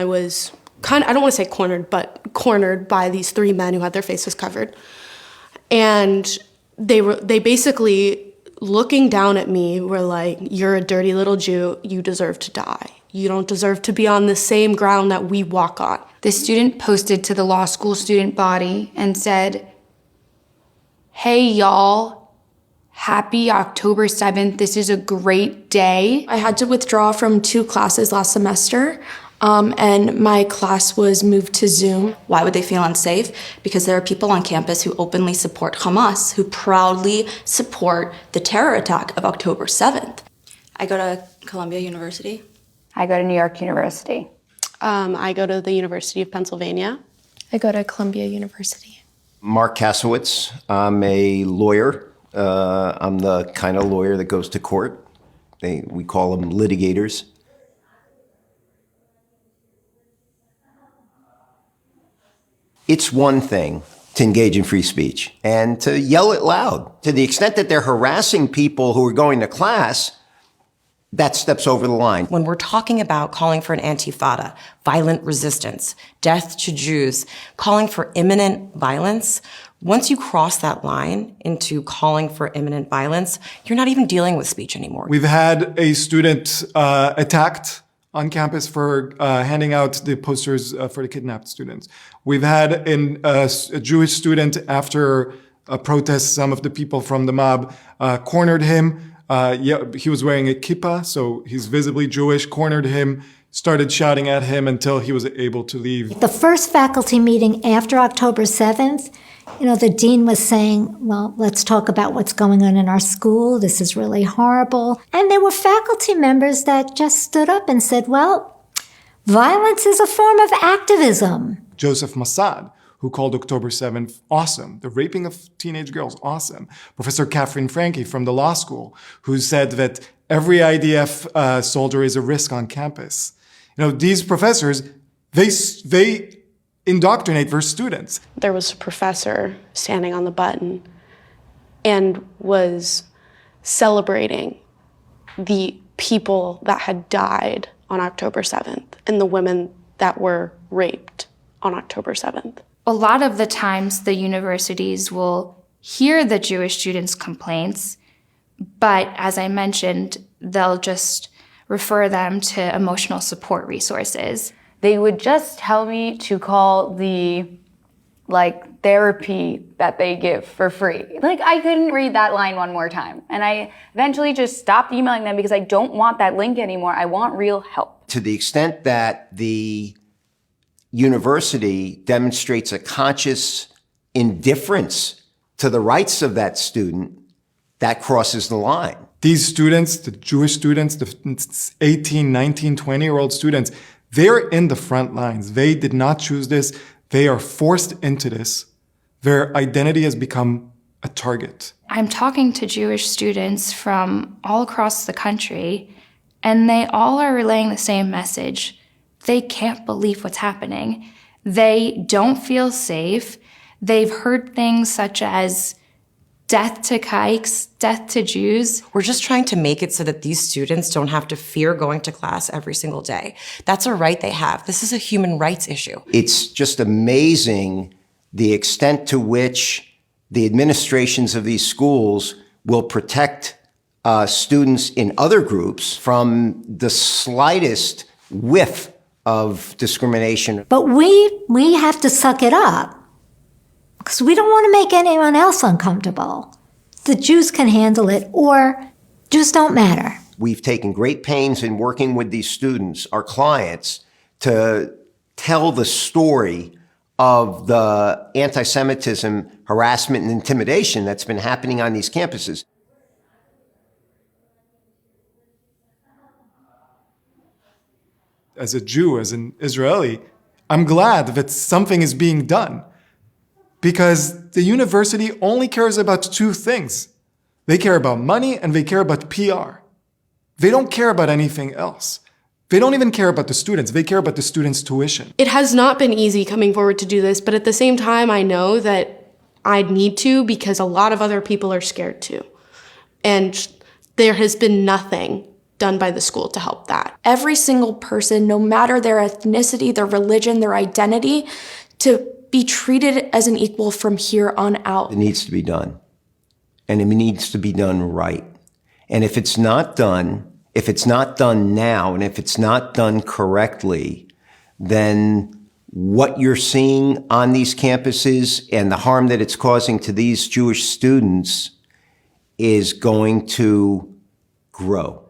was I don't want to say cornered, but cornered by these three men who had their faces covered. And they basically, looking down at me, were like, "You're a dirty little Jew. You deserve to die. You don't deserve to be on the same ground that we walk on." The student posted to the law school student body and said, "Hey, y'all, happy October 7th. This is a great day." I had to withdraw from 2 classes last semester, and my class was moved to Zoom. Why would they feel unsafe? Because there are people on campus who openly support Hamas, who proudly support the terror attack of October 7th. I go to Columbia University. I go to New York University. I go to the University of Pennsylvania. I go to Columbia University. Mark Kasowitz. I'm a lawyer. I'm the kind of lawyer that goes to court. We call them litigators. It's one thing to engage in free speech and to yell it loud. To the extent that they're harassing people who are going to class, that steps over the line. When we're talking about calling for an antifada, violent resistance, death to Jews, calling for imminent violence, once you cross that line into calling for imminent violence, you're not even dealing with speech anymore. We've had a student attacked on campus for handing out the posters for the kidnapped students. We've had a Jewish student, after a protest, some of the people from the mob cornered him. He was wearing a kippah, so he's visibly Jewish, cornered him, started shouting at him until he was able to leave. The first faculty meeting after October 7th, the dean was saying, well, let's talk about what's going on in our school. This is really horrible. And there were faculty members that just stood up and said, well, violence is a form of activism. Joseph Mossad, who called October 7th awesome. The raping of teenage girls, awesome. Professor Catherine Franke from the law school, who said that every IDF soldier is a risk on campus. These professors, they indoctrinate their students. There was a professor standing on the button and was celebrating the people that had died on October 7th and the women that were raped on October 7th. A lot of the times the universities will hear the Jewish students' complaints, but as I mentioned, they'll just refer them to emotional support resources. They would just tell me to call the therapy that they give for free. I couldn't read that line one more time. And I eventually just stopped emailing them because I don't want that link anymore. I want real help. To the extent that the university demonstrates a conscious indifference to the rights of that student, that crosses the line. These students, the Jewish students, the 18, 19, 20-year-old students, they're in the front lines. They did not choose this. They are forced into this. Their identity has become a target. I'm talking to Jewish students from all across the country, and they all are relaying the same message. They can't believe what's happening. They don't feel safe. They've heard things such as death to kikes, death to Jews. We're just trying to make it so that these students don't have to fear going to class every single day. That's a right they have. This is a human rights issue. It's just amazing the extent to which the administrations of these schools will protect students in other groups from the slightest whiff of discrimination. But we have to suck it up because we don't want to make anyone else uncomfortable. The Jews can handle it, or Jews don't matter. We've taken great pains in working with these students, our clients, to tell the story of the anti-Semitism, harassment, and intimidation that's been happening on these campuses. As a Jew, as an Israeli, I'm glad that something is being done, because the university only cares about 2 things. They care about money and they care about PR. They don't care about anything else. They don't even care about the students. They care about the students' tuition. It has not been easy coming forward to do this, but at the same time, I know that I need to because a lot of other people are scared too. And there has been nothing done by the school to help that. Every single person, no matter their ethnicity, their religion, their identity, to be treated as an equal from here on out. It needs to be done. And it needs to be done right. And if it's not done now, and if it's not done correctly, then what you're seeing on these campuses and the harm that it's causing to these Jewish students is going to grow.